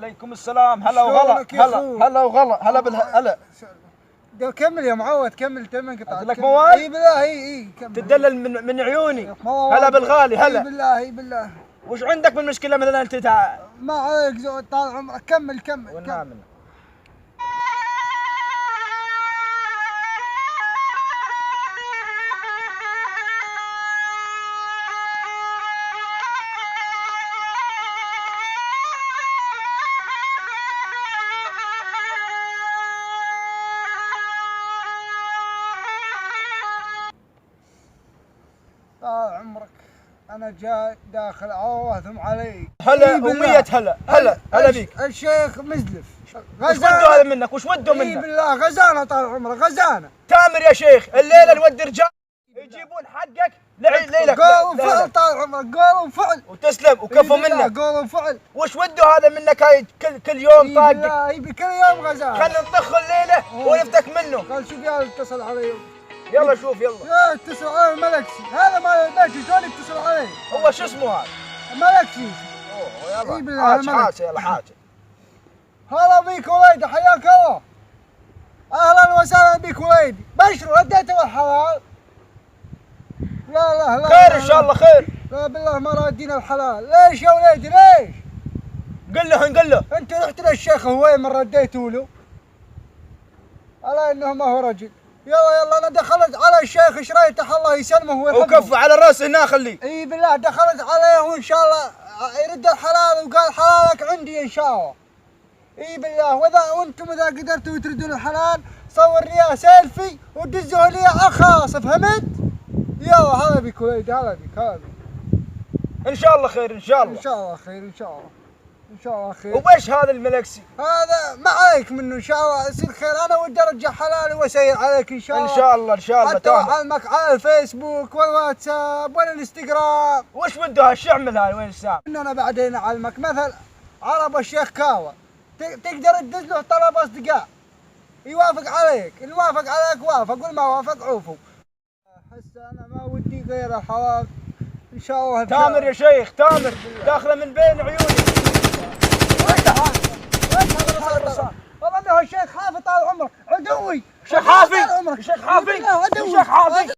عليكم السلام. هلا وغلا. هلا وغلا. هلا بالهلا. كمل يا معود، كمل تم قطعت. قلت لك موال؟ اي بالله اي كمل. تدلل من عيوني. هلا بالغالي. هلا. اي بالله اي بالله. وش عندك من مشكله مثلا انت ما عليك زود طال عمرك. كمل كمل. والنعم. طال عمرك انا جاي داخل عواثم علي. هلا ومية هلا بيك. الشيخ مزلف. وش وده هذا منك؟ وش وده منك؟ اي بالله غزانه طال عمرك غزانه. تامر يا شيخ الليله نودي رجال يجيبون حقك ليلك. قول وفعل طال عمرك، قول وفعل. وتسلم وكفو منك. قول وفعل. وش وده هذا منك؟ هاي كل يوم طاقك. اي كل يوم غزانه. خلينا نطخ الليله ونفتك منه. قال شوف يا اتصل علي. يلا شوف يلا. يا اتصل علي ملكسي، هذا مال البيت شلون يتصل علي؟ هو شو اسمه هذا؟ ملكسي. اوه اي يلا. حاجة يلا حاجة. هلا بيك وليدي، حياك الله. اهلا وسهلا بك وليدي. بشر رديته الحلال؟ لا خير ان شاء الله خير. لا بالله ما رادين الحلال. ليش يا وليدي ليش؟ قل له. انت رحت للشيخ هوي من رديته له؟ الا انه ما هو رجل. يلا انا دخلت على الشيخ شريته الله يسلمه ويحفظه. وكف على الراس هنا خليه. اي بالله دخلت عليه وان شاء الله يرد الحلال وقال حلالك عندي ان شاء الله. اي بالله وانتم اذا قدرتوا تردون الحلال صور لي سيلفي ودزوه لي على الخاص، فهمت؟ يلا هلا بك وليدي هلا بك. ان شاء الله خير ان شاء الله. ان شاء الله خير ان شاء الله. ان شاء الله خير. وبايش هذا الملكسي؟ هذا ما عليك منه ان شاء الله يصير خير. انا ودي ارجع حلالي واسير عليك ان شاء الله. ان شاء الله حتى اعلمك على الفيسبوك والواتساب والانستغرام. وش وده هالشعمل هاي وين السام؟ انه انا بعدين اعلمك مثل عرب الشيخ كاوى تقدر تدز له طلب اصدقاء يوافق عليك، اللي وافق عليك وافق واللي ما وافق عوفوا. احس انا ما ودي غير الحلال ان شاء الله. تامر يا شيخ تامر داخله من بين عيوني. وين هذا الرصاص؟ والله انه الشيخ حافظ طال عمرك عدوي. شيخ حافي. شيخ حافي. عدوي. شيخ حافي.